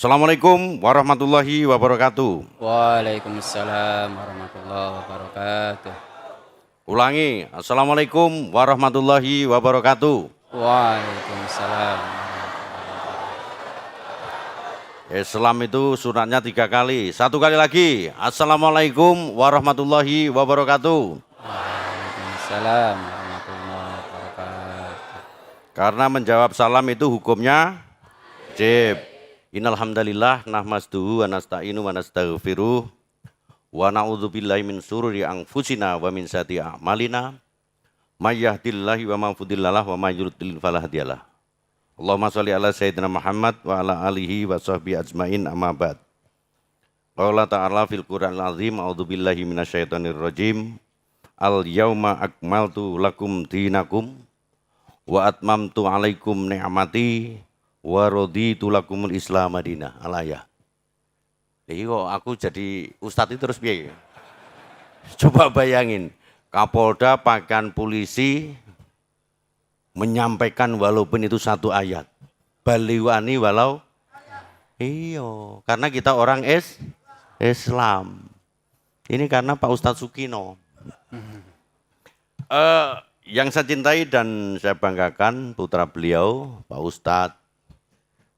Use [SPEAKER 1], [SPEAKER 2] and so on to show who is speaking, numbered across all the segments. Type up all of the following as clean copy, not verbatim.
[SPEAKER 1] Assalamualaikum warahmatullahi wabarakatuh.
[SPEAKER 2] Waalaikumsalam warahmatullahi wabarakatuh.
[SPEAKER 1] Ulangi, Assalamualaikum warahmatullahi wabarakatuh.
[SPEAKER 2] Waalaikumsalam.
[SPEAKER 1] Islam itu sunatnya 3 kali. 1 kali lagi, Assalamualaikum warahmatullahi wabarakatuh.
[SPEAKER 2] Waalaikumsalam warahmatullahi wabarakatuh.
[SPEAKER 1] Karena menjawab salam itu hukumnya wajib. Innal hamdalillah nahmaduhu wa nasta'inu wa nastaghfiruh wa na'udzubillahi min syururi anfusina wa min sayyiati a'malina may yahdihillahu wa man yudhlil wa may yudlil fala hadiyalah. Allahumma shalli ala sayyidina Muhammad wa ala alihi wa sahbihi ajmain, amma ba'd. Qala ta'ala fil Qur'anil azim, a'udzubillahi minasyaitonir rajim. Al yauma akmaltu lakum dinakum wa atmamtu alaikum ni'mati wa raditu lakumul Islam madinah. Alaya. Iki kok aku jadi ustadz itu terus piye? Coba bayangin, Kapolda pakaian polisi menyampaikan walaupun itu 1 ayat. Baliwani walau iyo, karena kita orang Islam. Ini karena Pak Ustadz Sukino. Yang saya cintai dan saya banggakan putra beliau, Pak Ustadz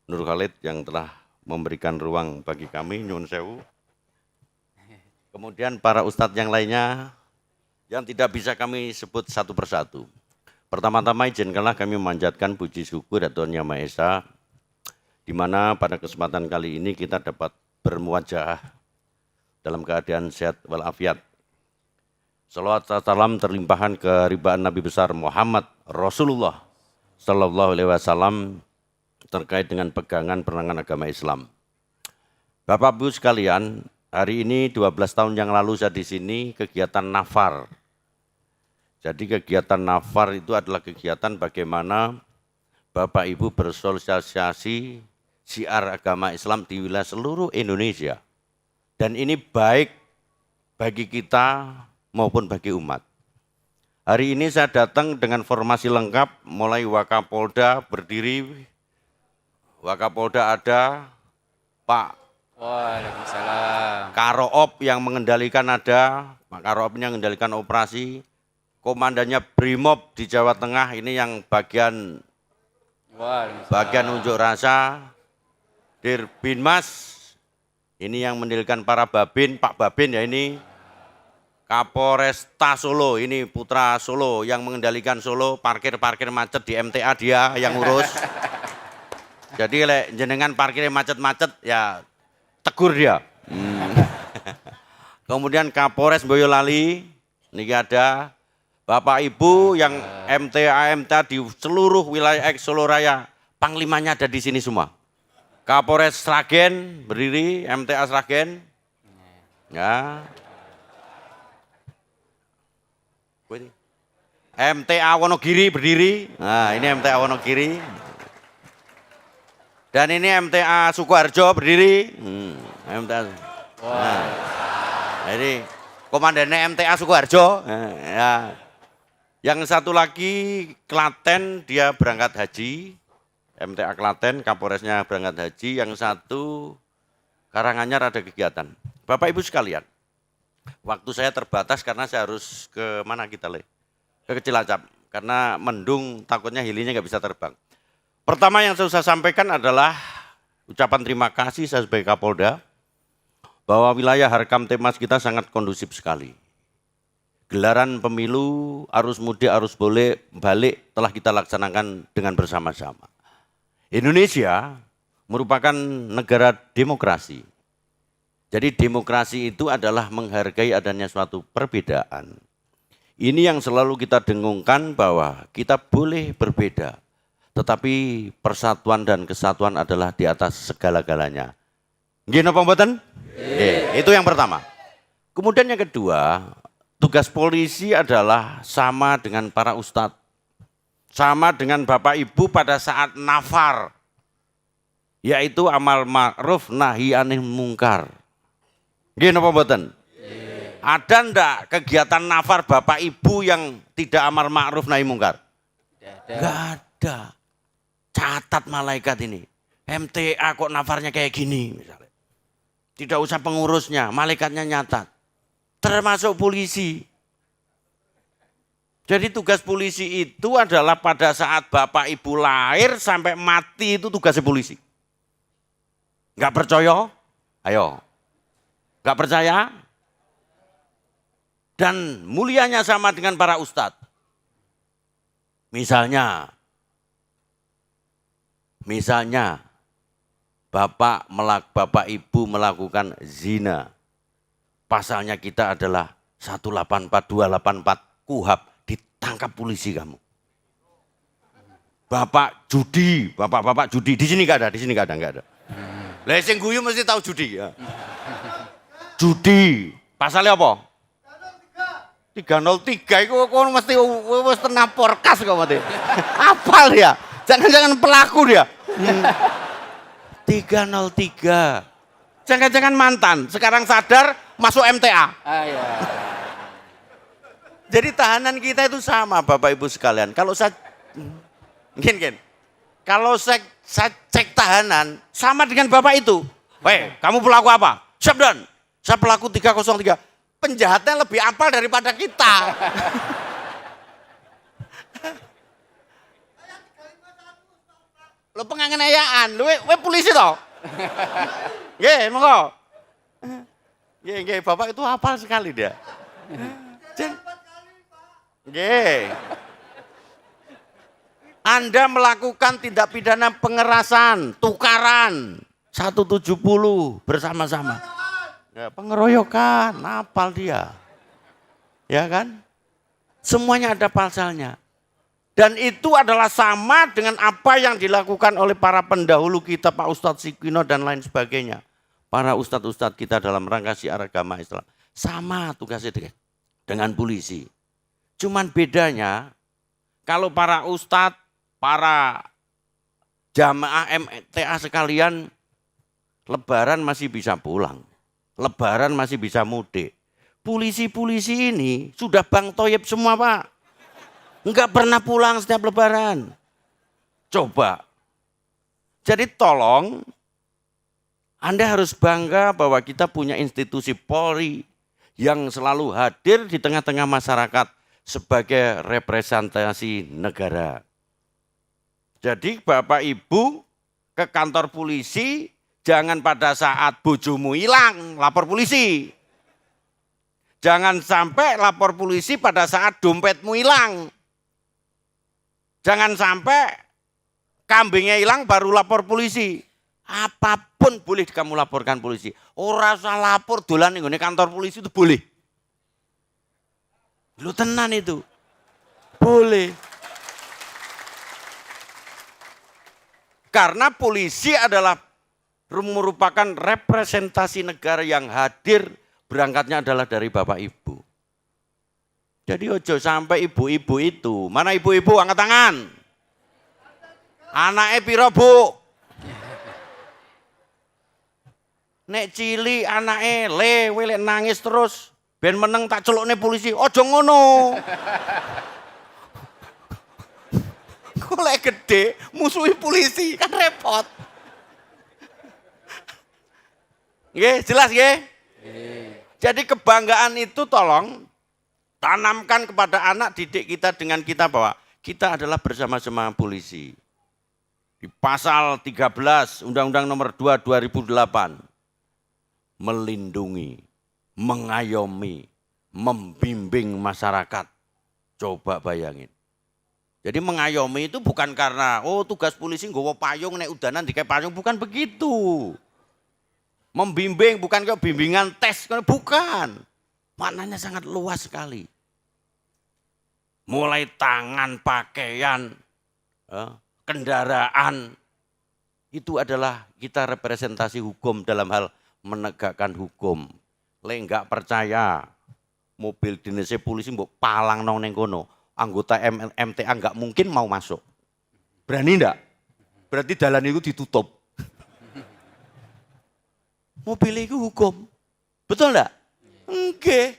[SPEAKER 1] Nur Khalid, yang telah memberikan ruang bagi kami, nyuwun sewu. Kemudian para ustadz yang lainnya yang tidak bisa kami sebut satu persatu. Pertama-tama izinkanlah kami memanjatkan puji syukur Tuhan Yang Maha Esa, di mana pada kesempatan kali ini kita dapat bermuajah dalam keadaan sehat walafiat. Salawat salam terlimpahkan keharibaan Nabi besar Muhammad Rasulullah Sallallahu Alaihi Wasallam terkait dengan pegangan perangan agama Islam. Bapak Ibu sekalian, hari ini 12 tahun yang lalu saya di sini kegiatan nafar. Jadi kegiatan nafar itu adalah kegiatan bagaimana Bapak Ibu bersosialisasi syiar agama Islam di wilayah seluruh Indonesia. Dan ini baik bagi kita maupun bagi umat. Hari ini saya datang dengan formasi lengkap, mulai Wakapolda berdiri. Wakapolda ada, Pak
[SPEAKER 2] Waalaikumsalam.
[SPEAKER 1] Karoop yang mengendalikan ada, Pak Karoop yang mengendalikan operasi, komandannya Brimob di Jawa Tengah ini yang bagian unjuk rasa, Dirbinmas ini yang mengendalikan para babin, Pak Babin ya ini, Kapolresta Solo ini putra Solo yang mengendalikan Solo, parkir macet di MTA dia yang urus. Jadi jenengan parkirnya macet-macet ya tegur dia. Kemudian Kapolres Boyolali, ini ada Bapak Ibu yang MTA di seluruh wilayah Solo Raya, panglimanya ada di sini semua. Kapolres Sragen berdiri, MTA Sragen. Ya. MTA Wonogiri berdiri. Nah, ini MTA Wonogiri. Dan ini MTA Sukoharjo berdiri. MTA. Nah, ini komandannya MTA Sukoharjo. Ya. Yang satu lagi Klaten, dia berangkat haji. MTA Klaten, Kapolresnya berangkat haji. Yang satu Karanganyar ada kegiatan. Bapak Ibu sekalian, waktu saya terbatas karena saya harus ke mana kita ke Cilacap. Karena mendung, takutnya helinya nggak bisa terbang. Pertama yang saya sampaikan adalah ucapan terima kasih saya sebagai Kapolda bahwa wilayah Harkam Tipmas kita sangat kondusif sekali. Gelaran pemilu, arus mudik, arus balik telah kita laksanakan dengan bersama-sama. Indonesia merupakan negara demokrasi. Jadi demokrasi itu adalah menghargai adanya suatu perbedaan. Ini yang selalu kita dengungkan bahwa kita boleh berbeda. Tetapi persatuan dan kesatuan adalah di atas segala-galanya. Nggih napa mboten? Itu yang pertama. Kemudian yang kedua, tugas polisi adalah sama dengan para ustadz. Sama dengan Bapak Ibu pada saat nafar. Yaitu amal ma'ruf nahi anil mungkar. Nggih napa mboten? Ada ndak kegiatan nafar Bapak Ibu yang tidak amal ma'ruf nahi mungkar? Enggak ada. Catat malaikat ini. MTA kok nafarnya kayak gini misalnya. Tidak usah pengurusnya, malaikatnya nyatat. Termasuk polisi. Jadi tugas polisi itu adalah pada saat bapak ibu lahir sampai mati itu tugasnya polisi. Enggak percaya? Ayo. Enggak percaya? Dan mulianya sama dengan para ustadz. Misalnya bapak ibu melakukan zina. Pasalnya kita adalah 184 284 KUHP, ditangkap polisi kamu. Bapak judi, di sini enggak ada. Lah sing guyu mesti tahu judi ya. Judi, pasalnya apa? 303 itu kok mesti wis tenang porkas kok mati. Apal dia. Jangan-jangan pelaku dia. 303. Jangan-jangan mantan, sekarang sadar masuk MTA.
[SPEAKER 2] Iya.
[SPEAKER 1] Jadi tahanan kita itu sama Bapak Ibu sekalian. Kalau saya Kalau saya cek tahanan sama dengan Bapak itu. Weh, kamu pelaku apa? Siap Dan. Saya pelaku 303. Penjahatnya lebih apal daripada kita. Lo penganiayaan, lo polisi toh? Nggih, monggo. Nggih, Bapak itu hafal sekali dia. Nggih. Anda melakukan tindak pidana pengerasan, tukaran 170 bersama-sama. Ya, pengeroyokan, hafal dia. Ya kan? Semuanya ada pasalnya. Dan itu adalah sama dengan apa yang dilakukan oleh para pendahulu kita, Pak Ustadz Sikino dan lain sebagainya. Para ustadz-ustadz kita dalam rangka syiar agama Islam. Sama tugasnya dengan polisi. Cuman bedanya, kalau para ustadz, para jamaah MTA sekalian, lebaran masih bisa pulang. Lebaran masih bisa mudik. Polisi-polisi ini sudah Bang Toyib semua Pak. Enggak pernah pulang setiap lebaran. Coba. Jadi tolong, Anda harus bangga bahwa kita punya institusi Polri yang selalu hadir di tengah-tengah masyarakat sebagai representasi negara. Jadi Bapak Ibu ke kantor polisi, jangan pada saat bojomu hilang, lapor polisi. Jangan sampai lapor polisi pada saat dompetmu hilang. Jangan sampai kambingnya hilang baru lapor polisi. Apapun boleh kamu laporkan polisi. Ora usah lapor dolan ning kantor polisi itu boleh. Lu tenan itu. Boleh. Karena polisi adalah merupakan representasi negara yang hadir, berangkatnya adalah dari Bapak Ibu. Jadi ojo sampai ibu-ibu itu, mana ibu-ibu angkat tangan. Anaknya piro Bu? Nek cili anaknya lek nangis terus, ben meneng tak celukne polisi, ojo ngono. Kok lek gede musuhi polisi kan repot. Nggih, jelas nggih? Jadi kebanggaan itu tolong tanamkan kepada anak didik kita dengan kita bahwa kita adalah bersama-sama polisi. Di pasal 13 Undang-Undang Nomor 2 2008 melindungi, mengayomi, membimbing masyarakat. Coba bayangin. Jadi mengayomi itu bukan karena tugas polisi nggawa payung nek udanan dikae payung, bukan begitu. Membimbing bukan kayak bimbingan tes, bukan. Maknanya sangat luas sekali. Mulai tangan, pakaian, kendaraan, itu adalah kita representasi hukum dalam hal menegakkan hukum. Lek enggak percaya, mobil dinasnya polisi mbok palang nang ning kono, anggota MTA enggak mungkin mau masuk. Berani enggak? Berarti jalan itu ditutup. Mobil itu hukum. Betul enggak? Enggak.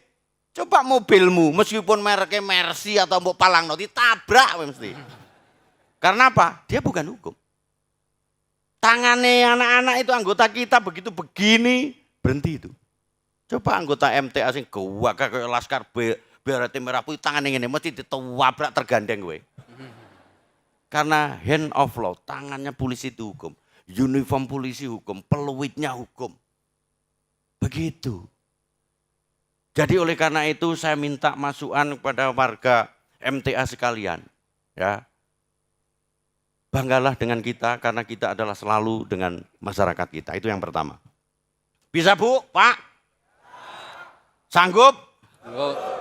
[SPEAKER 1] Coba mobilmu, meskipun mereknya Mercy atau mbok palangno ditabrak mesti. Karena apa? Dia bukan hukum. Tangannya anak-anak itu anggota kita begitu begini, berhenti itu. Coba anggota MTA sing gawak kayak laskar beret merah putih tangannya ini mesti ditewabrak tergandeng gue. Karena hand of law, tangannya polisi itu hukum. Uniform polisi hukum, peluitnya hukum. Begitu. Jadi oleh karena itu saya minta masukan kepada warga MTA sekalian. Ya. Banggalah dengan kita karena kita adalah selalu dengan masyarakat kita. Itu yang pertama. Bisa Bu, Pak? Sanggup?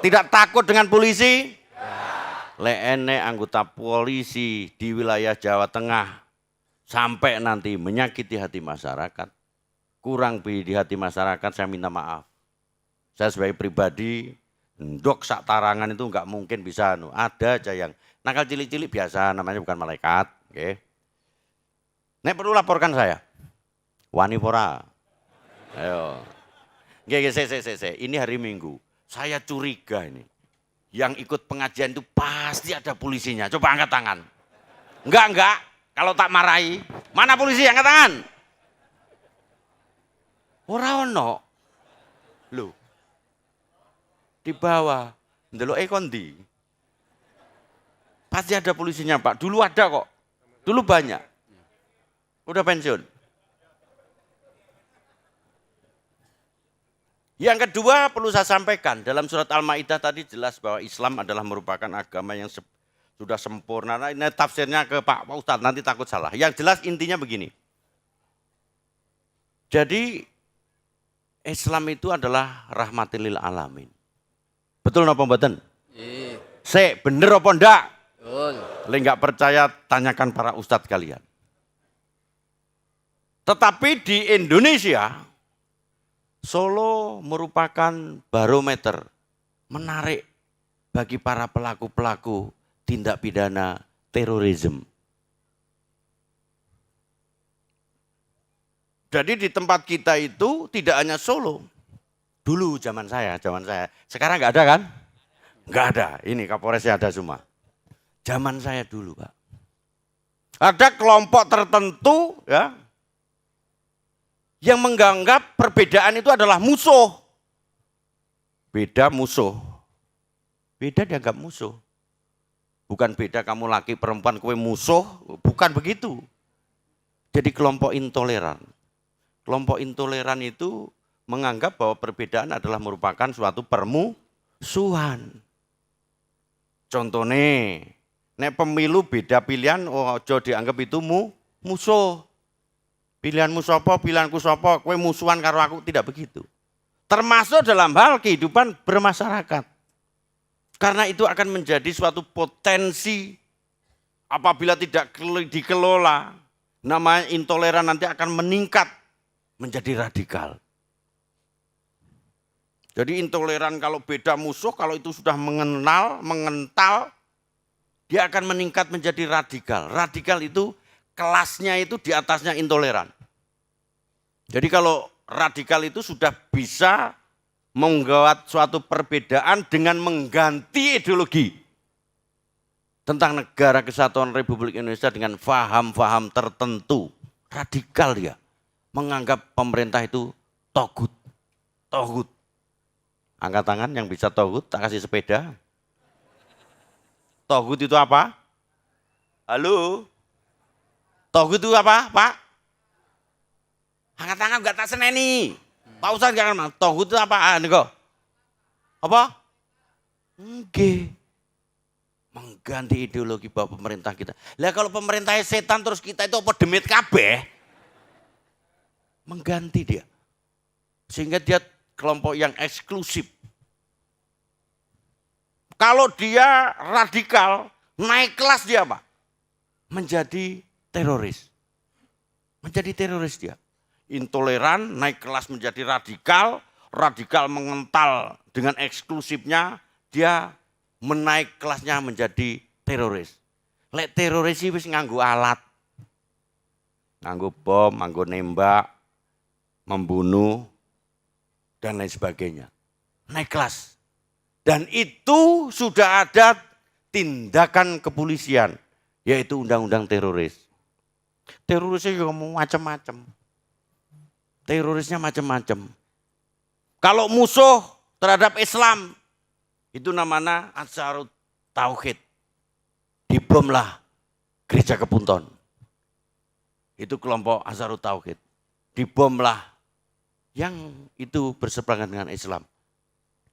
[SPEAKER 1] Tidak takut dengan polisi? Leene anggota polisi di wilayah Jawa Tengah sampai nanti menyakiti hati masyarakat, kurang di hati masyarakat, saya minta maaf. Saya sebagai pribadi, ndok sak tarangan itu enggak mungkin bisa. Ada aja yang nakal cilik-cilik biasa, namanya bukan malaikat. Oke. Nek perlu laporkan saya. Wani pora. Ayo. Ini hari Minggu. Saya curiga ini. Yang ikut pengajian itu pasti ada polisinya. Coba angkat tangan. Enggak. Kalau tak marahi. Mana polisi? Angkat tangan. Ora ono. Loh. Di bawah. Ndelok kondi. Pasti ada polisinya Pak. Dulu ada kok. Dulu banyak. Udah pensiun. Yang kedua perlu saya sampaikan, dalam surat Al-Ma'idah tadi jelas bahwa Islam adalah merupakan agama yang sudah sempurna. Nah, ini tafsirnya ke Pak Ustadz, nanti takut salah. Yang jelas intinya begini. Jadi Islam itu adalah rahmatil lil alamin. Betul napa mboten? Iya. Bener apa ndak? Betul. Lek enggak percaya tanyakan para ustadz kalian. Tetapi di Indonesia Solo merupakan barometer menarik bagi para pelaku-pelaku tindak pidana terorisme. Jadi di tempat kita itu tidak hanya Solo. Dulu zaman saya. Sekarang nggak ada kan? Nggak ada. Ini Kapolresnya ada semua. Zaman saya dulu Pak. Ada kelompok tertentu ya, yang menganggap perbedaan itu adalah musuh. Beda musuh. Beda dianggap musuh. Bukan beda kamu laki perempuan kue musuh, bukan begitu. Jadi kelompok intoleran. Kelompok intoleran itu menganggap bahwa perbedaan adalah merupakan suatu permusuhan. Contohnya, nek pemilu beda pilihan, ojo dianggap itu musuh. Pilihanmu sopo, pilihanku sopo, kue musuhan karo aku, tidak begitu. Termasuk dalam hal kehidupan bermasyarakat. Karena itu akan menjadi suatu potensi apabila tidak dikelola, namanya intoleran nanti akan meningkat menjadi radikal. Jadi intoleran kalau beda musuh, kalau itu sudah mengental, dia akan meningkat menjadi radikal. Radikal itu kelasnya itu di atasnya intoleran. Jadi kalau radikal itu sudah bisa membuat suatu perbedaan dengan mengganti ideologi tentang negara kesatuan Republik Indonesia dengan faham-faham tertentu. Radikal dia. Menganggap pemerintah itu togut. Togut. Angkat tangan yang bisa togut, tak kasih sepeda. Togut itu apa? Halo? Togut itu apa, Pak? Angkat tangan enggak tak seneni. Pak Ustadz enggak kenal. Togut itu apa? Niko. Apa? Nggih. Mengganti ideologi bahwa pemerintah kita. Lah kalau pemerintahnya setan terus kita itu apa demit kabeh? Mengganti dia. Sehingga dia kelompok yang eksklusif. Kalau dia radikal, naik kelas dia Pak. Menjadi teroris. Menjadi teroris dia. Intoleran, naik kelas menjadi radikal. Radikal mengental dengan eksklusifnya. Dia menaik kelasnya menjadi teroris. Lek teroris sih wis nganggo alat. Nganggo bom, nganggo nembak, membunuh, dan lain sebagainya. Naik kelas. Dan itu sudah ada tindakan kepolisian, yaitu undang-undang teroris. Terorisnya juga mau macam-macam. Terorisnya macam-macam. Kalau musuh terhadap Islam, itu namanya Ansarut Tauhid. Dibomlah gereja Kepunton. Itu kelompok Ansarut Tauhid. Dibomlah yang itu berseberangan dengan Islam.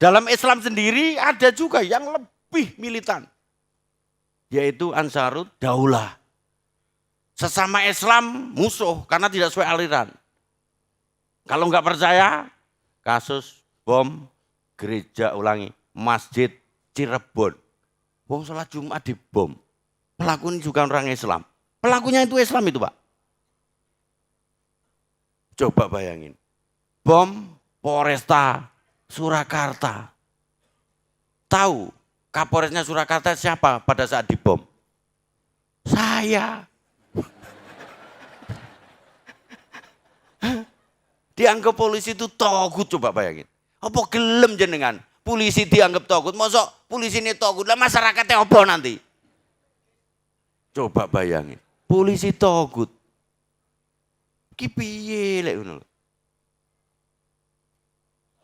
[SPEAKER 1] Dalam Islam sendiri ada juga yang lebih militan. Yaitu Ansarut Daulah. Sesama Islam musuh karena tidak sesuai aliran. Kalau nggak percaya, kasus bom gereja Masjid Cirebon. Wong sholat Jumat dibom. Pelakunya juga orang Islam. Pelakunya itu Islam itu, Pak. Coba bayangin. Bom Polresta Surakarta. Tahu Kapolresnya Surakarta siapa pada saat dibom? Saya. Dianggap polisi itu togut, coba bayangin. Apa gelem jenengan? Polisi dianggap togut, mosok polisi ini togut, lah masyarakatnya apa nanti? Coba bayangin, polisi togut. Ki piye lek ngono.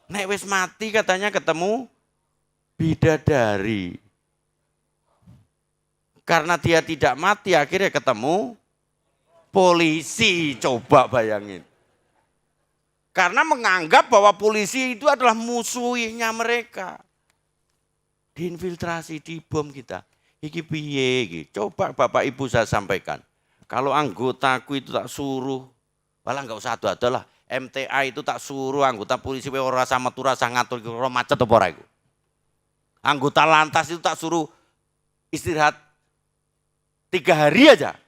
[SPEAKER 1] Nek wis mati katanya ketemu bidadari. Karena dia tidak mati akhirnya ketemu polisi, coba bayangin. Karena menganggap bahwa polisi itu adalah musuhnya mereka. Diinfiltrasi, dibom kita. Iki piye iki? Coba Bapak Ibu saya sampaikan. Kalau anggotaku itu tak suruh, malah enggak usah ada lah. MTA itu tak suruh anggota polisi ora sama metu rasa ngatur kira macet apa ora iku. Anggota lantas itu tak suruh istirahat 3 hari aja.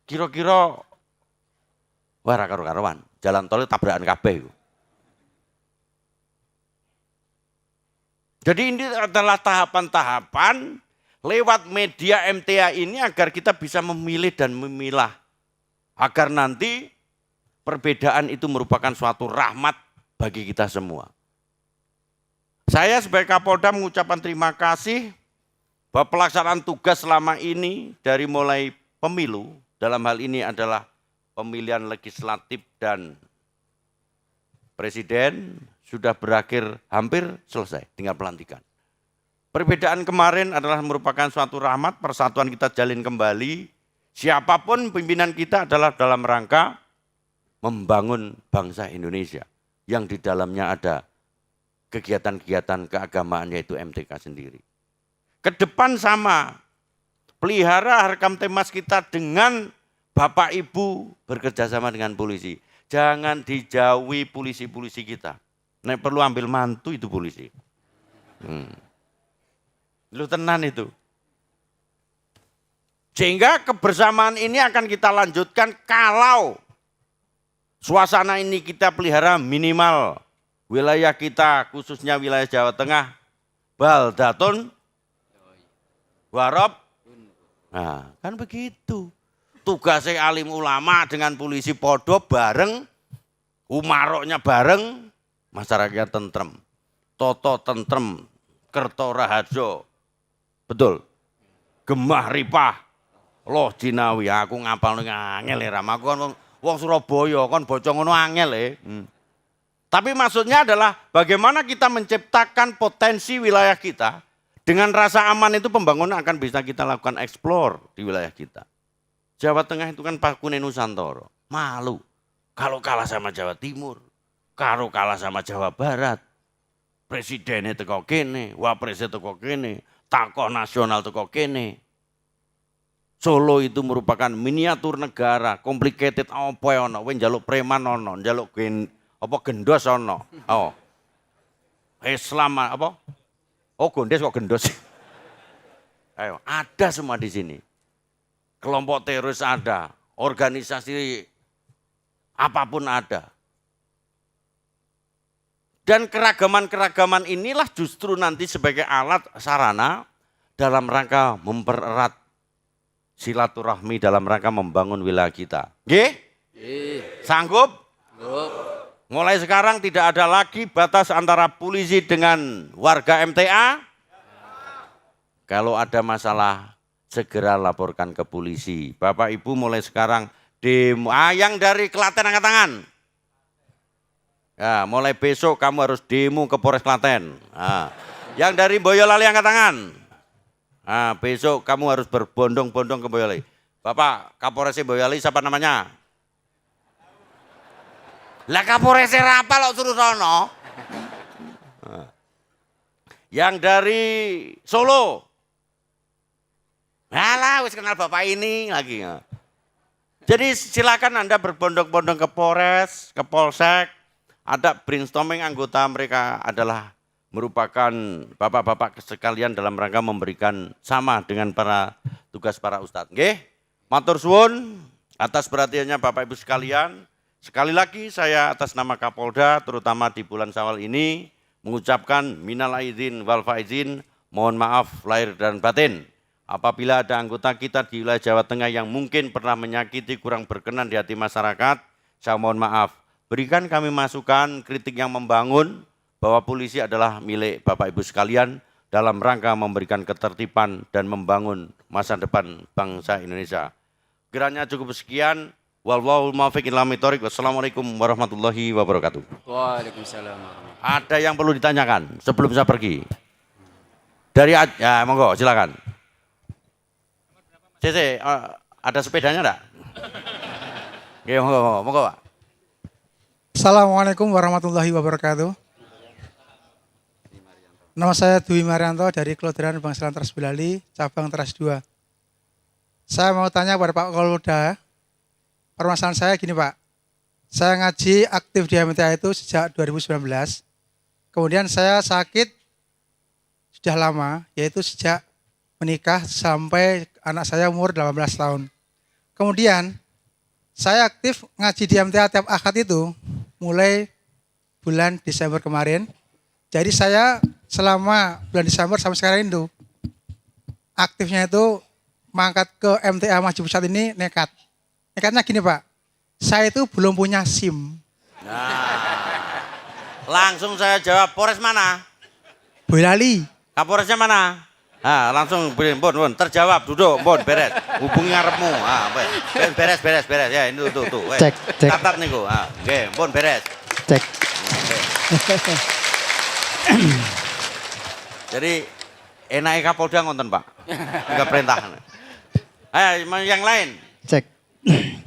[SPEAKER 1] Kira-kira wah ra karo-karoan. Jalan tol tabrakan kabeh iku. Jadi ini adalah tahapan-tahapan lewat media MTA ini agar kita bisa memilih dan memilah. Agar nanti perbedaan itu merupakan suatu rahmat bagi kita semua. Saya sebagai Kapolda mengucapkan terima kasih bahwa pelaksanaan tugas selama ini dari mulai pemilu, dalam hal ini adalah pemilihan legislatif dan presiden, sudah berakhir hampir selesai, tinggal pelantikan. Perbedaan kemarin adalah merupakan suatu rahmat, persatuan kita jalin kembali. Siapapun pimpinan kita adalah dalam rangka membangun bangsa Indonesia yang di dalamnya ada kegiatan-kegiatan keagamaan yaitu MTK sendiri. Kedepan sama, pelihara harkam temas kita dengan Bapak Ibu bekerja sama dengan polisi. Jangan dijauhi polisi-polisi kita. Nek perlu ambil mantu itu polisi. Lu tenan itu. Sehingga kebersamaan ini akan kita lanjutkan kalau suasana ini kita pelihara minimal wilayah kita khususnya wilayah Jawa Tengah, baldatun warob. Nah, kan begitu. Tugasnya alim ulama dengan polisi podo bareng, umaroknya bareng, masyarakat tentrem, toto tentrem, kerto rahajo, betul, gemah ripah, loh jinawi, aku ngapal ngangel ya Ram, aku kan wong Surabaya, kan bocong ngono angel Tapi maksudnya adalah bagaimana kita menciptakan potensi wilayah kita, dengan rasa aman itu pembangunan akan bisa kita lakukan eksplor di wilayah kita. Jawa Tengah itu kan Pakune Nusantara, malu kalau kalah sama Jawa Timur. Karo kalah sama Jawa Barat, presidennya teko kene, wapresnya teko kene, tokoh nasional teko kene. Solo itu merupakan miniatur negara, complicated apa ono, kowe njaluk preman ono, njaluk gendos ono. Oh. Islam apa? Oh, gondes kok gendos. Ayo, ada semua di sini. Kelompok teroris ada, organisasi apapun ada. Dan keragaman-keragaman inilah justru nanti sebagai alat sarana dalam rangka mempererat silaturahmi dalam rangka membangun wilayah kita. Nggih? Sanggup? Mulai sekarang tidak ada lagi batas antara polisi dengan warga MTA. Kalau ada masalah segera laporkan ke polisi. Bapak Ibu mulai sekarang demo. Yang dari Klaten angkat tangan. Ya, mulai besok kamu harus demo ke Polres Klaten. Yang dari Boyolali angkat tangan. Besok kamu harus berbondong-bondong ke Boyolali. Bapak, Kapolres Boyolali siapa namanya? Lah Kapolres apa lo suruh sono? Yang dari Solo. Alah, wis kenal bapak ini lagi. Jadi silakan Anda berbondong-bondong ke Polres, ke Polsek. Ada brainstorming anggota mereka adalah merupakan bapak-bapak sekalian dalam rangka memberikan sama dengan tugas para ustadz. Nggih, matur suwun atas perhatiannya Bapak Ibu sekalian. Sekali lagi saya atas nama Kapolda terutama di bulan Syawal ini mengucapkan minal aidin wal faizin, mohon maaf lahir dan batin. Apabila ada anggota kita di wilayah Jawa Tengah yang mungkin pernah menyakiti, kurang berkenan di hati masyarakat, saya mohon maaf. Berikan kami masukan, kritik yang membangun, bahwa polisi adalah milik Bapak Ibu sekalian dalam rangka memberikan ketertiban dan membangun masa depan bangsa Indonesia. Kiranya cukup sekian. Wallahul muwaffiq ila aqwamit. Wassalamualaikum warahmatullahi wabarakatuh.
[SPEAKER 2] Waalaikumsalam.
[SPEAKER 1] Ada yang perlu ditanyakan sebelum saya pergi? Dari ya monggo silakan. CC, ada sepedanya enggak? Oke, monggo Pak.
[SPEAKER 3] Assalamualaikum warahmatullahi wabarakatuh. Nama saya Dwi Marianto dari Keloderan Bangsalan Teras Bilali, cabang Teras 2. Saya mau tanya kepada Pak Kapolda, permasalahan saya gini Pak. Saya ngaji aktif di MTA itu sejak 2019. Kemudian saya sakit sudah lama, yaitu sejak menikah sampai anak saya umur 18 tahun. Kemudian saya aktif ngaji di MTA tiap akad itu mulai bulan Desember kemarin. Jadi saya selama bulan Desember sampai sekarang itu aktifnya itu mangkat ke MTA Maju Pusat ini nekat. Nekatnya gini Pak, saya itu belum punya SIM.
[SPEAKER 1] Langsung saya jawab, Polres mana?
[SPEAKER 3] Boyolali.
[SPEAKER 1] Kapolresnya mana? Langsung bon, terjawab, duduk, bon, beres. Hubungi ngarepmu. Beres. Ya, ini tuh.
[SPEAKER 4] Cek.
[SPEAKER 1] Catat niku. Nggih, bon, beres.
[SPEAKER 4] Cek.
[SPEAKER 1] Jadi enaknya Kapolda ngonten Pak. Enggak perintah. Ayo yang lain.
[SPEAKER 4] Cek.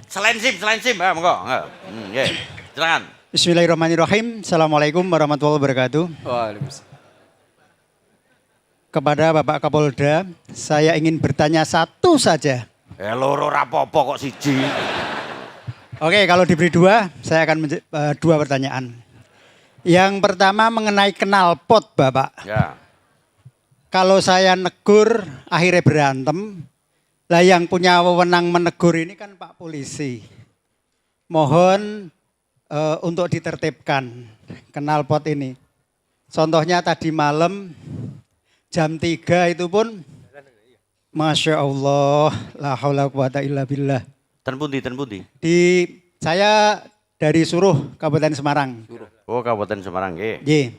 [SPEAKER 1] Selain SIM, monggo. Nggih. Silakan.
[SPEAKER 4] Bismillahirrahmanirrahim. Assalamualaikum warahmatullahi wabarakatuh.
[SPEAKER 2] Waalaikumsalam.
[SPEAKER 4] Kepada Bapak Kapolda, saya ingin bertanya satu saja.
[SPEAKER 1] Loro rapopo kok siji.
[SPEAKER 4] Oke, kalau diberi dua, saya akan dua pertanyaan. Yang pertama mengenai knalpot Bapak.
[SPEAKER 1] Ya.
[SPEAKER 4] Kalau saya negur, akhirnya berantem. Lah yang punya wewenang menegur ini kan Pak Polisi. Mohon untuk ditertibkan knalpot ini. Contohnya tadi malam jam 3 itu pun Masya Allah, la haula quwata illa billah.
[SPEAKER 1] Ten pundi?
[SPEAKER 4] Saya dari Suruh, Kabupaten Semarang.
[SPEAKER 1] Oh, Kabupaten Semarang, nggih.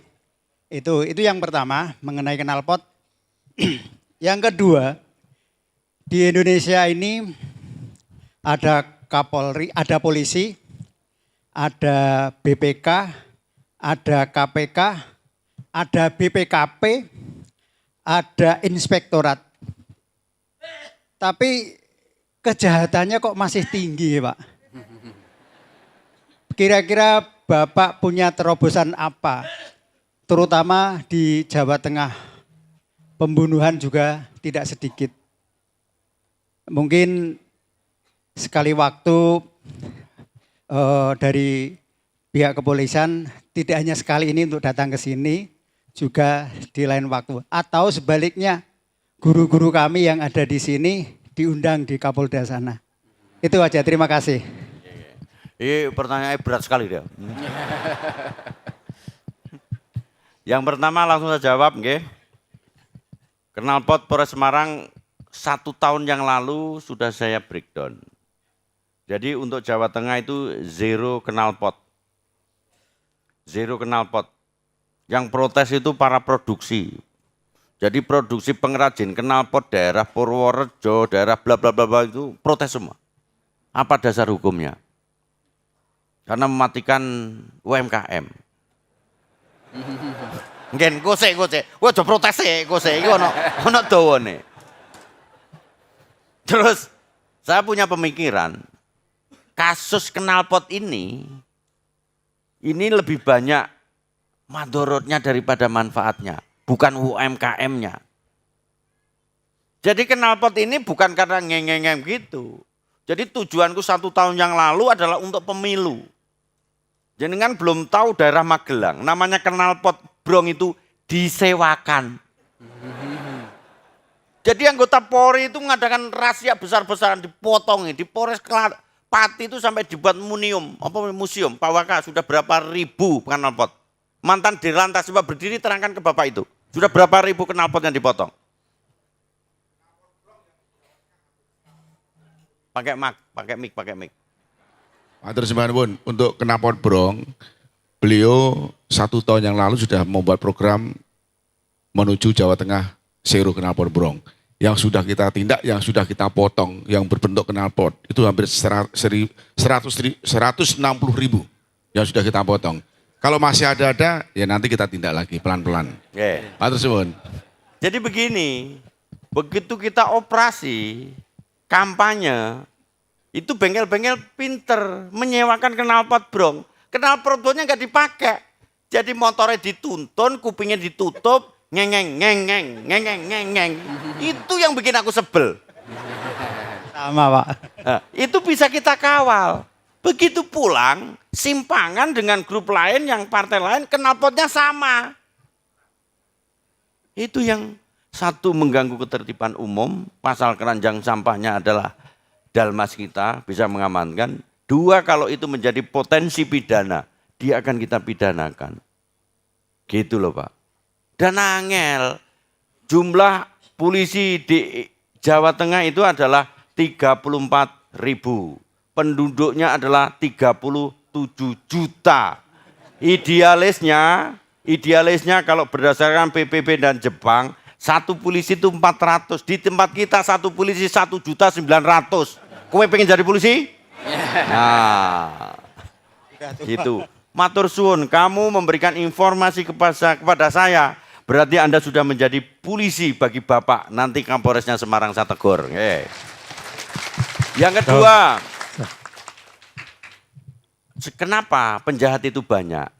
[SPEAKER 4] Itu yang pertama mengenai knalpot. Yang kedua, di Indonesia ini ada Kapolri, ada polisi, ada BPK, ada KPK, ada BPKP, ada inspektorat. Tapi kejahatannya kok masih tinggi Pak. Kira-kira Bapak punya terobosan apa? Terutama di Jawa Tengah. Pembunuhan juga tidak sedikit. Mungkin sekali waktu dari pihak kepolisian tidak hanya sekali ini untuk datang ke sini, juga di lain waktu. Atau sebaliknya, guru-guru kami yang ada di sini diundang di Kapolda sana. Itu aja, terima kasih.
[SPEAKER 1] Ini pertanyaannya berat sekali dia. Yang pertama langsung saya jawab, nggih. Knalpot Polres Semarang 1 tahun yang lalu sudah saya breakdown. Jadi untuk Jawa Tengah itu zero knalpot. Yang protes itu para produksi. Jadi produksi pengrajin knalpot daerah Purworejo, daerah bla bla bla itu protes semua. Apa dasar hukumnya? Karena mematikan UMKM. Ngen, gosek. Wah, aja protes gosek. Iki ono dawane. Terus saya punya pemikiran, kasus knalpot ini lebih banyak madorotnya daripada manfaatnya, bukan UMKM-nya. Jadi knalpot ini bukan karena ngeng-ngeng gitu. Jadi tujuanku 1 tahun yang lalu adalah untuk pemilu. Jenengan belum tahu daerah Magelang, namanya knalpot brong itu disewakan. Jadi anggota Polri itu mengadakan rahasia besar-besaran, dipotong, di Polres Pati itu sampai dibuat museum. Pak Waka sudah berapa ribu knalpot. Mantan Dirlantas coba berdiri terangkan ke Bapak itu. Sudah berapa ribu knalpot yang dipotong? Pakai mic.
[SPEAKER 5] Matur sembah nuwun, untuk knalpot brong, beliau 1 tahun yang lalu sudah membuat program menuju Jawa Tengah Zero knalpot brong. Yang sudah kita tindak, yang sudah kita potong, yang berbentuk knalpot, itu hampir 160.000 yang sudah kita potong. Kalau masih ada, ya nanti kita tindak lagi pelan-pelan. Matur suwun.
[SPEAKER 1] Jadi begini, begitu kita operasi, kampanye, itu bengkel-bengkel pinter menyewakan knalpot brong. Knalpot brongnya nggak dipakai. Jadi motornya dituntun, kupingnya ditutup, ngeng. Itu yang bikin aku sebel.
[SPEAKER 4] Sama Pak.
[SPEAKER 1] Nah, itu bisa kita kawal. Begitu pulang, simpangan dengan grup lain yang partai lain, knalpotnya sama. Itu yang satu mengganggu ketertiban umum, pasal keranjang sampahnya adalah dalmas kita, bisa mengamankan. 2, kalau itu menjadi potensi pidana, dia akan kita pidanakan. Gitu loh Pak. Dan angel, jumlah polisi di Jawa Tengah itu adalah 34.000. Penduduknya adalah 37 juta. Idealisnya kalau berdasarkan PBB dan Jepang, 1 polisi itu 400. Di tempat kita 1 polisi 1.900.000. Kowe pengen jadi polisi? Nah, gitu. Matur suwun, kamu memberikan informasi kepada saya, berarti Anda sudah menjadi polisi bagi Bapak. Nanti Kapolresnya Semarang saya tegur. Yang kedua, kenapa penjahat itu banyak?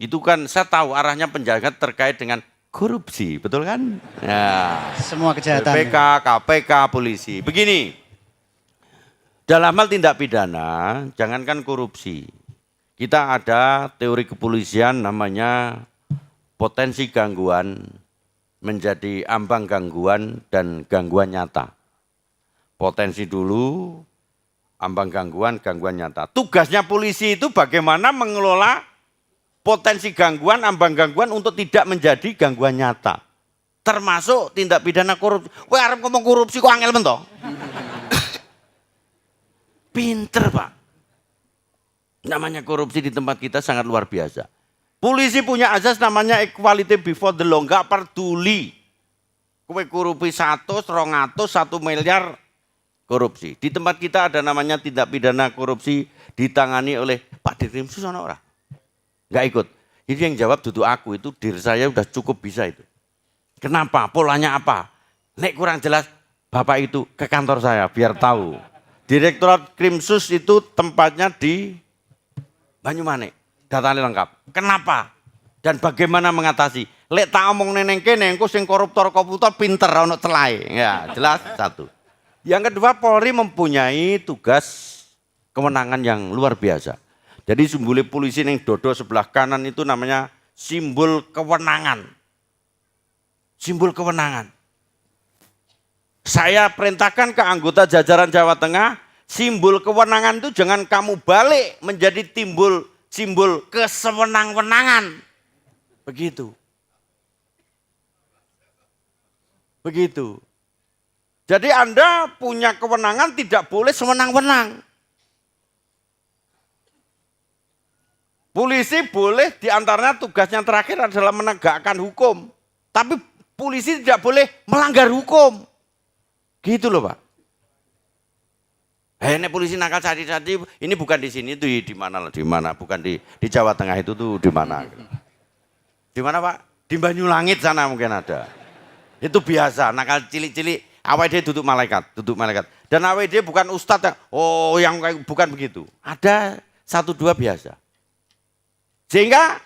[SPEAKER 1] Itu kan saya tahu arahnya penjahat terkait dengan korupsi, betul kan? Ya.
[SPEAKER 4] Semua kejahatan.
[SPEAKER 1] BPK, KPK, polisi. Begini, dalam hal tindak pidana, jangankan korupsi. Kita ada teori kepolisian namanya potensi gangguan menjadi ambang gangguan dan gangguan nyata. Potensi dulu, ambang gangguan, gangguan nyata. Tugasnya polisi itu bagaimana mengelola potensi gangguan, ambang gangguan untuk tidak menjadi gangguan nyata. Termasuk tindak pidana korupsi. Wah, arep ngomong korupsi kok angel men toh? Pinter Pak. Namanya korupsi di tempat kita sangat luar biasa. Polisi punya azas namanya equality before the law. Gak peduli. Kowe korupsi 100, 200, 1 miliar korupsi. Di tempat kita ada namanya tindak pidana korupsi ditangani oleh Pak Dirkrimsus ono ora? Gak ikut. Jadi yang jawab duduk aku itu, dir saya udah cukup bisa itu. Kenapa? Polanya apa? Nek kurang jelas, Bapak itu ke kantor saya biar tahu. Direktorat Krimsus itu tempatnya di Banyumanik. Datanya lengkap. Kenapa? Dan bagaimana mengatasi? Lek tak omong neneng kene, engko sing koruptor pinter ono celai. Ya, jelas satu. Yang kedua, Polri mempunyai tugas kewenangan yang luar biasa. Jadi simbol polisi yang dodo sebelah kanan itu namanya simbol kewenangan. Simbol kewenangan. Saya perintahkan ke anggota jajaran Jawa Tengah, simbol kewenangan itu jangan kamu balik menjadi simbol kesewenang-wenangan. Begitu. Begitu. Jadi Anda punya kewenangan tidak boleh sewenang-wenang. Polisi boleh diantaranya tugasnya terakhir adalah menegakkan hukum. Tapi polisi tidak boleh melanggar hukum. Gitu loh Pak. Nek polisi nakal cari-cari ini bukan di sini tuh di mana bukan di Jawa Tengah itu tuh di mana? Di mana Pak? Di Banyulangit sana mungkin ada. Itu biasa nakal cilik-cilik awal dia duduk malaikat. Dan awal dia bukan ustadz yang kayak bukan begitu. Ada 1-2 biasa. Sehingga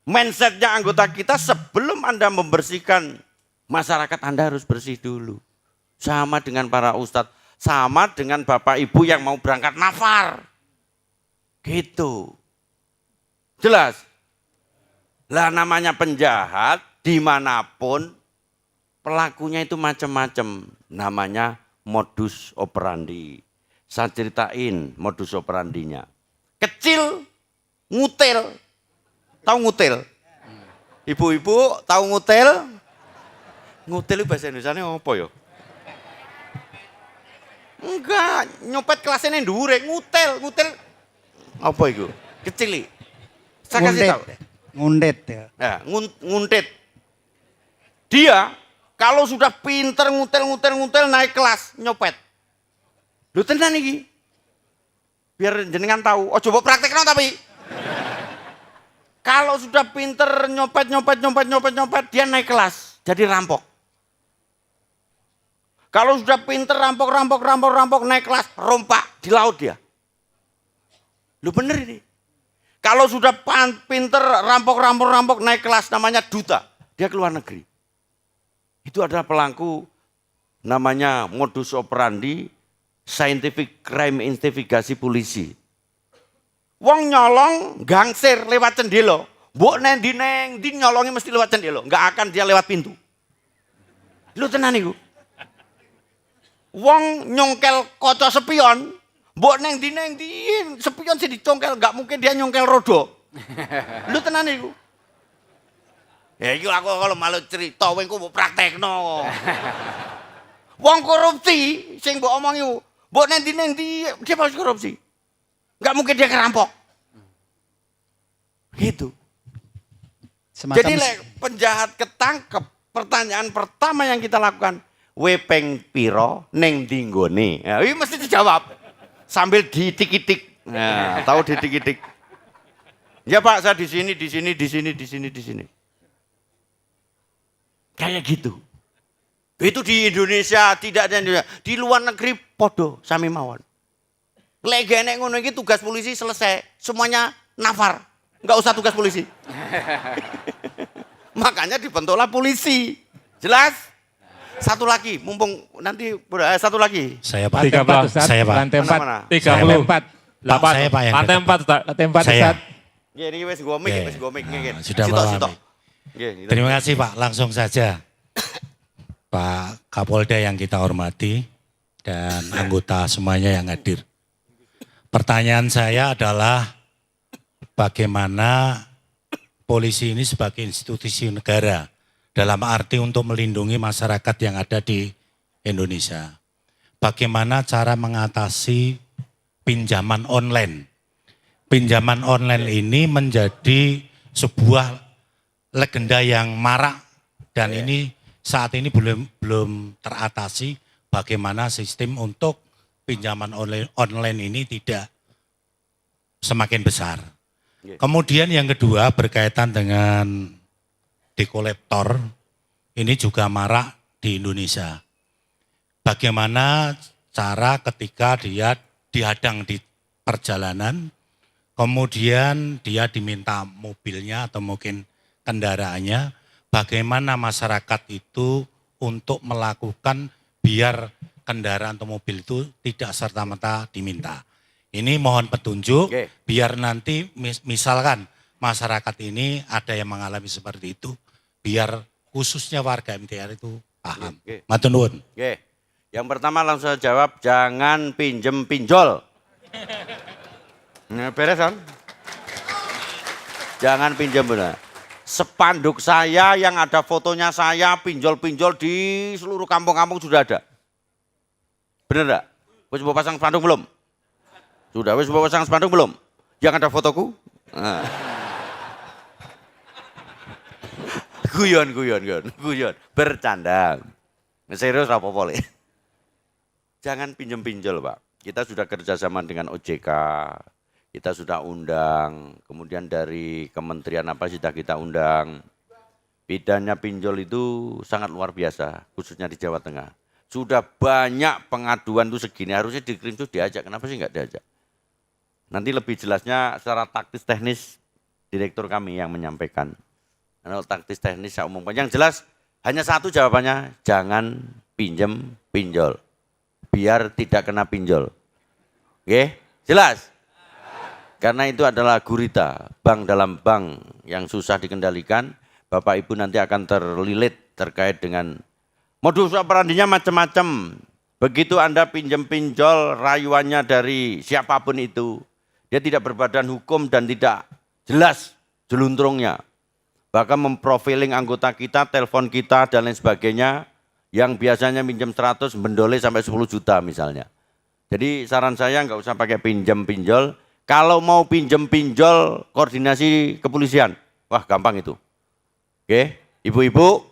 [SPEAKER 1] mindsetnya anggota kita sebelum Anda membersihkan masyarakat Anda harus bersih dulu. Sama dengan para ustadz, sama dengan bapak ibu yang mau berangkat nafar. Gitu. Jelas? Lah namanya penjahat dimanapun pelakunya itu macam-macam. Namanya modus operandi. Saya ceritain modus operandinya. Kecil, ngutil. Tahu ngutil? Ibu-ibu tahu ngutil? Ngutil itu bahasa Indonesia apa ya? Enggak, nyopet kelasnya ndure, ngutil. Apa itu? Kecil. Saya kasih tahu.
[SPEAKER 4] Ngundet ya.
[SPEAKER 1] Ya, nguntit. Dia kalau sudah pinter ngutil naik kelas nyopet. Lu tenan iki. Biar jenengan tahu. Oh coba praktekno tapi. Kalau sudah pinter nyopet dia naik kelas jadi rampok. Kalau sudah pinter rampok naik kelas rompak di laut dia. Lu bener ini. Kalau sudah pinter rampok naik kelas namanya duta. Dia keluar negeri. Itu adalah pelaku namanya modus operandi scientific crime investigasi polisi. Wong nyolong gangsir lewat cendelo. Mbok neng di nyolongnya mesti lewat cendelo. Enggak akan dia lewat pintu. Lu tenan iku. Wong nyongkel kaca spion. Mbok neng di spion sih dicongkel, enggak mungkin dia nyongkel rodo. Lu tenan iku. Ya iki aku kalau malu cerita kowe engko mbok praktekno. Wong korupsi sing mbok omong iku, mbok neng di dia pasti korupsi. Enggak mungkin dia kerampok. Gitu. Jadi penjahat ketangkep, pertanyaan pertama yang kita lakukan, wepeng piro neng dinggone. Ya, ini mesti dijawab. Sambil ditik-itik. Nah, tahu ditik-itik. Ya Pak, saya di sini. Kayak gitu. Itu di Indonesia, tidak ada Indonesia. Di luar negeri podo sami mawon. Lek nek ngono iki tugas polisi selesai, semuanya nafar. Enggak usah tugas polisi. Makanya dibentuklah polisi. Jelas? Satu lagi, mumpung nanti satu lagi.
[SPEAKER 6] Saya Pak.
[SPEAKER 7] Saya Pak.
[SPEAKER 6] Lantai 4.
[SPEAKER 7] 34.
[SPEAKER 6] Pak, saya Pak yang
[SPEAKER 7] Lantai 4, Ustaz.
[SPEAKER 6] Lantai 4,
[SPEAKER 7] Saya.
[SPEAKER 6] Ustaz.
[SPEAKER 1] Ya, ini wis gomik,
[SPEAKER 7] Nah, sudah paham. Terima kasih Pak, langsung saja. Pak Kapolda yang kita hormati dan anggota semuanya yang hadir. Pertanyaan saya adalah bagaimana polisi ini sebagai institusi negara dalam arti untuk melindungi masyarakat yang ada di Indonesia. Bagaimana cara mengatasi pinjaman online? Pinjaman online ini menjadi sebuah legenda yang marak dan ini saat ini belum teratasi bagaimana sistem untuk pinjaman online ini tidak semakin besar. Kemudian yang kedua berkaitan dengan dekolektor, ini juga marak di Indonesia. Bagaimana cara ketika dia dihadang di perjalanan, kemudian dia diminta mobilnya atau mungkin kendaraannya, bagaimana masyarakat itu untuk melakukan biar kendaraan atau mobil itu tidak serta-merta diminta. Ini mohon petunjuk, biar nanti misalkan masyarakat ini ada yang mengalami seperti itu, biar khususnya warga MTR itu paham. Matur nuwun.
[SPEAKER 1] Yang pertama langsung saya jawab, jangan pinjem pinjol. Nah, beres kan? Jangan pinjem benar. Spanduk saya yang ada fotonya saya pinjol-pinjol di seluruh kampung-kampung sudah ada. Benar enggak? Wis mbok pasang spanduk belum? Sudah, wis mbok pasang spanduk belum? Yang ada fotoku? Nah. Guyon. Bercanda. Serius apa boleh? Jangan pinjem-pinjol Pak. kita sudah kerjasama dengan OJK, kita sudah undang, kemudian dari kementerian apa sudah kita undang. Bedanya pinjol itu sangat luar biasa, khususnya di Jawa Tengah. Sudah banyak pengaduan tuh segini, harusnya di Krimsus diajak, kenapa sih nggak diajak? Nanti lebih jelasnya secara taktis teknis direktur kami yang menyampaikan. Kalau taktis teknis saya umumkan, yang jelas hanya satu jawabannya, jangan pinjem pinjol, biar tidak kena pinjol. Oke, jelas? Karena itu adalah gurita, bank dalam bank yang susah dikendalikan. Bapak Ibu nanti akan terlilit terkait dengan modus operandinya macam-macam. Begitu Anda pinjam pinjol rayuannya dari siapapun itu, dia tidak berbadan hukum dan tidak jelas jeluntrungnya. Bahkan memprofiling anggota kita, telepon kita dan lain sebagainya, yang biasanya minjem 100 mendoleh sampai 10 juta misalnya. Jadi saran saya nggak usah pakai pinjam pinjol. Kalau mau pinjam pinjol koordinasi kepolisian, wah gampang itu. Oke, ibu-ibu,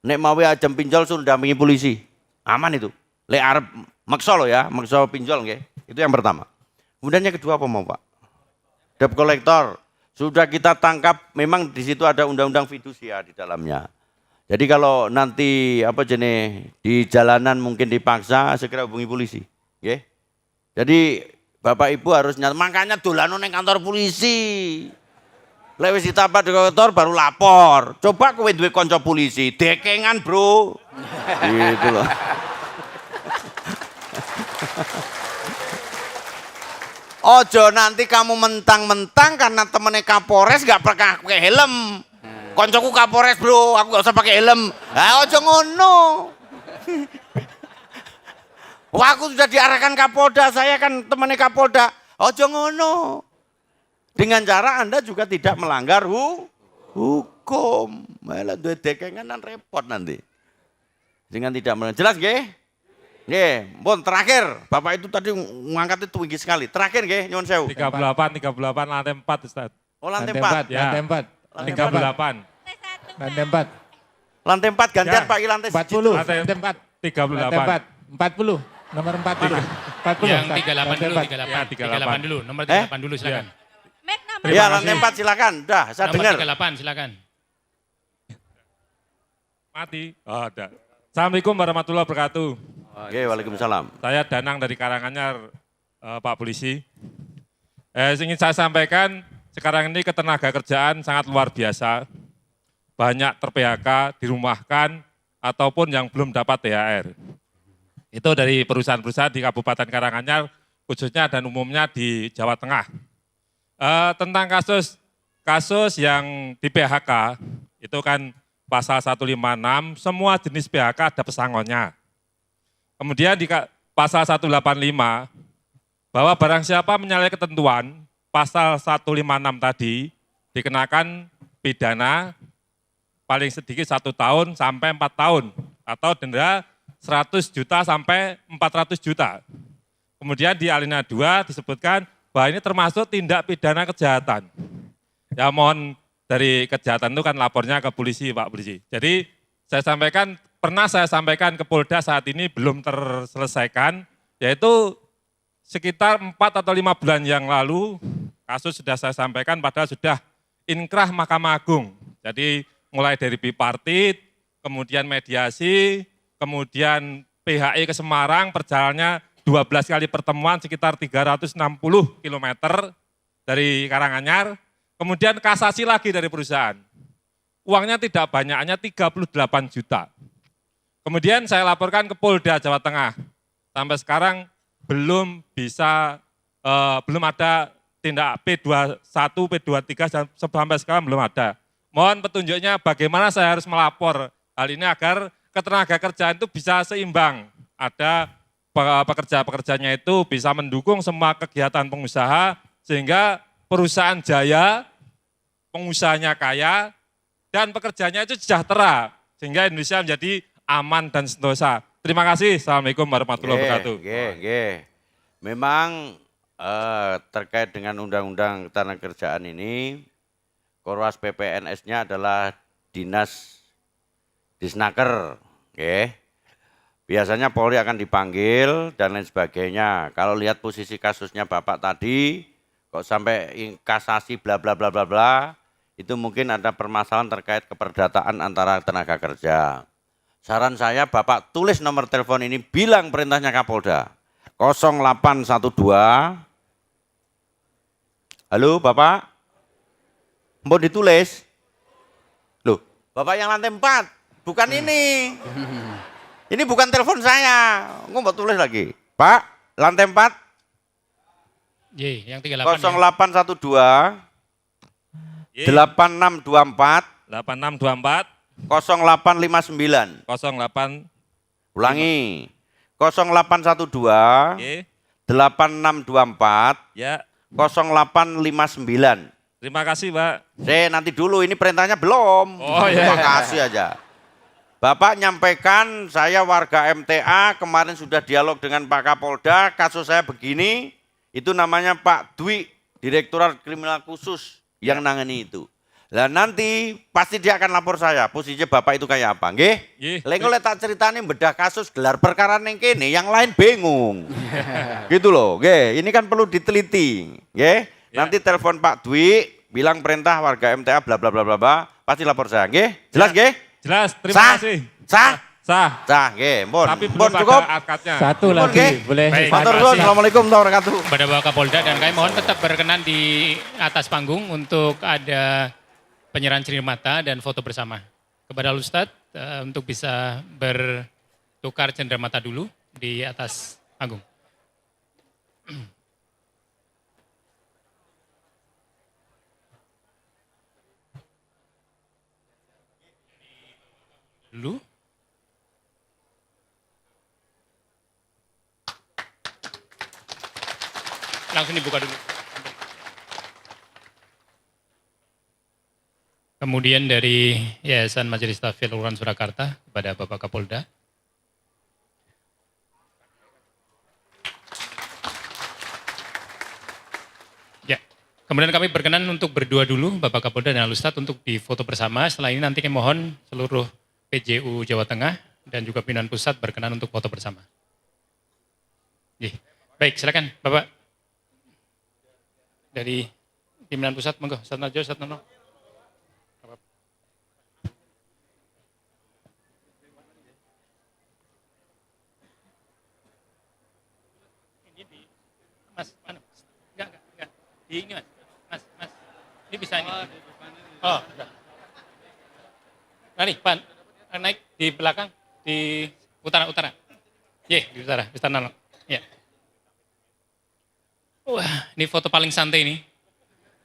[SPEAKER 1] nek mau ajam pinjol suruh dampingi polisi, aman itu. Lek arep maksa lo ya, maksa pinjol nggih. Itu yang pertama. Kemudian yang kedua apa mau Pak? Debt collector sudah kita tangkap, memang di situ ada undang-undang fidusia di dalamnya. Jadi kalau nanti apa jenis di jalanan mungkin dipaksa, segera hubungi polisi. Oke? Jadi Bapak Ibu harus nyata, makanya dolano neng kantor polisi. Lek wis ditapak di kantor baru lapor. Coba kowe duwe kanca polisi, dekengan bro. Gitu loh. Ojo nanti kamu mentang-mentang karena temennya Kapolres gak pernah pakai helm. Koncoku Kapolres bro, aku gak usah pakai helm. Nah, ojo ngono. Wah, aku sudah diarahkan Kapolda, saya kan temennya Kapolda. Ojo ngono. Dengan cara Anda juga tidak melanggar hukum. Malah duwe dekengan dan repot nanti. Dengan tidak melanggar. Jelas nggih? Nggih, Bon, terakhir. Bapak itu tadi ngangkatnya tinggi sekali. Terakhir nggih, nyuwun sewu.
[SPEAKER 6] 38 lantai 4 Ustaz.
[SPEAKER 1] Oh, lantai 4.
[SPEAKER 6] Ya. Lantai 4. 38.
[SPEAKER 8] Lantai 4.
[SPEAKER 1] Lantai 4 gantian
[SPEAKER 6] Ya.
[SPEAKER 1] Pak, lantai
[SPEAKER 8] 40.
[SPEAKER 6] Lantai
[SPEAKER 8] 4.
[SPEAKER 6] 38.
[SPEAKER 8] 40. Nomor 4 dulu. 40.
[SPEAKER 9] Yang
[SPEAKER 8] Ustaz.
[SPEAKER 9] 38 dulu,
[SPEAKER 8] Lantai
[SPEAKER 6] 38.
[SPEAKER 9] 38 dulu, nomor 38 dulu silakan.
[SPEAKER 6] Terima
[SPEAKER 1] Ya,
[SPEAKER 6] kasih.
[SPEAKER 1] lantai 4 silakan. Dah, saya
[SPEAKER 9] Nomor
[SPEAKER 1] dengar.
[SPEAKER 9] 38 silakan.
[SPEAKER 6] Mati. Oh, ada. Assalamualaikum warahmatullahi wabarakatuh.
[SPEAKER 1] Oke, waalaikumsalam.
[SPEAKER 6] Saya Danang dari Karanganyar, Pak Polisi. Ingin saya sampaikan, sekarang ini ketenaga kerjaan sangat luar biasa. Banyak ter-PHK, dirumahkan, ataupun yang belum dapat THR. Itu dari perusahaan-perusahaan di Kabupaten Karanganyar, khususnya dan umumnya di Jawa Tengah. Tentang kasus yang di PHK, itu kan pasal 156, semua jenis PHK ada pesangonnya. Kemudian di pasal 185, bahwa barang siapa menyalahi ketentuan pasal 156 tadi, dikenakan pidana paling sedikit 1 tahun sampai 4 tahun, atau denda 100 juta sampai 400 juta. Kemudian di alinea 2 disebutkan bahwa ini termasuk tindak pidana kejahatan. Ya mohon dari kejahatan itu kan lapornya ke polisi Pak Polisi. Jadi pernah saya sampaikan ke Polda saat ini belum terselesaikan, yaitu sekitar 4 atau 5 bulan yang lalu kasus sudah saya sampaikan padahal sudah inkrah Mahkamah Agung. Jadi mulai dari bipartit, kemudian mediasi, kemudian PHI ke Semarang perjalanannya 12 kali pertemuan sekitar 360 km dari Karanganyar, kemudian kasasi lagi dari perusahaan. Uangnya tidak banyak, hanya 38 juta. Kemudian saya laporkan ke Polda Jawa Tengah. Sampai sekarang belum ada tindak P21, P23, sampai sekarang belum ada. Mohon petunjuknya bagaimana saya harus melapor hal ini agar ketenaga kerjaan itu bisa seimbang. Ada pekerja-pekerjanya itu bisa mendukung semua kegiatan pengusaha sehingga perusahaan jaya, pengusahanya kaya, dan pekerjanya itu sejahtera sehingga Indonesia menjadi aman dan sentosa. Terima kasih. Assalamualaikum warahmatullahi wabarakatuh.
[SPEAKER 1] Memang terkait dengan undang-undang ketenagakerjaan ini, Korwas PPNS-nya adalah Dinas Disnaker. biasanya Polri akan dipanggil dan lain sebagainya. Kalau lihat posisi kasusnya Bapak tadi, kok sampai kasasi bla bla bla bla bla, itu mungkin ada permasalahan terkait keperdataan antara tenaga kerja. Saran saya Bapak tulis nomor telepon ini, bilang perintahnya Kapolda. 0812. Halo Bapak? Mau ditulis? Loh, Bapak yang lantai 4, bukan ini. Ini bukan telepon saya. Nggak mau tulis lagi. Pak, lantai 4.
[SPEAKER 9] Y, yang 38
[SPEAKER 1] 0812
[SPEAKER 6] Y,
[SPEAKER 1] 8624
[SPEAKER 6] 8624
[SPEAKER 1] 0859.
[SPEAKER 6] 08
[SPEAKER 1] Ulangi. 0812
[SPEAKER 6] Y,
[SPEAKER 1] 8624
[SPEAKER 6] ya.
[SPEAKER 1] 0859.
[SPEAKER 6] Terima kasih, Pak.
[SPEAKER 1] Nanti dulu, ini perintahnya belum.
[SPEAKER 6] Oh, iya.
[SPEAKER 1] Terima kasih aja. Bapak nyampaikan, saya warga MTA, kemarin sudah dialog dengan Pak Kapolda, kasus saya begini, itu namanya Pak Dwi, Direktorat Kriminal Khusus yang nangani itu. Lah nanti pasti dia akan lapor saya, posisinya Bapak itu kayak apa, nggih?
[SPEAKER 6] Nggih.
[SPEAKER 1] Lha engko lek tak ceritani bedah kasus gelar perkara ning kene, yang lain bingung. Gitu loh, nggih. Ini kan perlu diteliti, nggih.
[SPEAKER 6] Ya.
[SPEAKER 1] Nanti telepon Pak Dwi, bilang perintah warga MTA bla bla bla bla bla, pasti lapor saya, nggih? Jelas, nggih?
[SPEAKER 6] Jelas, terima
[SPEAKER 1] Sah?
[SPEAKER 6] kasih.
[SPEAKER 1] Sah?
[SPEAKER 6] Sah.
[SPEAKER 1] Sah, nggih, mpun.
[SPEAKER 6] Tapi belum
[SPEAKER 1] Mpun, cukup.
[SPEAKER 6] ada akadnya.
[SPEAKER 8] Satu
[SPEAKER 1] Mohon,
[SPEAKER 8] lagi,
[SPEAKER 1] nggih.
[SPEAKER 8] boleh.
[SPEAKER 9] Baik.
[SPEAKER 1] Matur
[SPEAKER 9] Terima
[SPEAKER 1] nuwun.
[SPEAKER 9] kasih.
[SPEAKER 1] Assalamualaikum warahmatullahi wabarakatuh.
[SPEAKER 9] kepada Bapak Kapolda dan kami mohon tetap berkenan di atas panggung untuk ada penyerahan cenderamata dan foto bersama. Kepada Ustadz untuk bisa bertukar cenderamata dulu di atas panggung. Dulu. Langsung dibuka dulu. Kemudian dari Yayasan Majelis Tahfidz Al-Quran Surakarta kepada Bapak Kapolda. Ya, kemudian kami berkenan untuk berdua dulu Bapak Kapolda dan Al-Ustadz untuk difoto bersama. Setelah ini nanti kami mohon seluruh PJU Jawa Tengah dan juga pimpinan pusat berkenan untuk foto bersama. Ya. Baik, silakan Bapak. Dari pimpinan pusat, monggo, Ustadz Najwa, Ustadz Nono. Mas, mana? Enggak. Di ini mas. Ini bisa ini. Oh, enggak. Nah nih, Pan, naik di belakang, di utara. Ye, di utara, Ustadz Nono. Ya. Wah, ini foto paling santai nih.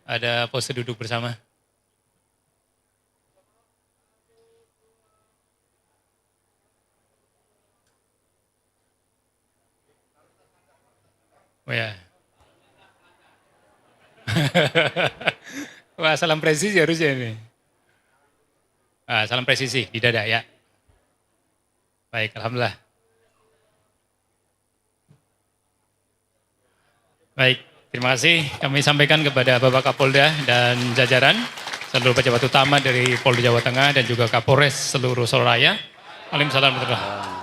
[SPEAKER 9] Ada pose duduk bersama. Oh ya. Wah, salam presisi harusnya ini. Salam presisi di dada ya. Baik, alhamdulillah. Baik, terima kasih kami sampaikan kepada Bapak Kapolda dan jajaran, seluruh pejabat utama dari Polda Jawa Tengah dan juga Kapolres seluruh Soraya. Waalaikumsalam warahmatullahi wabarakatuh.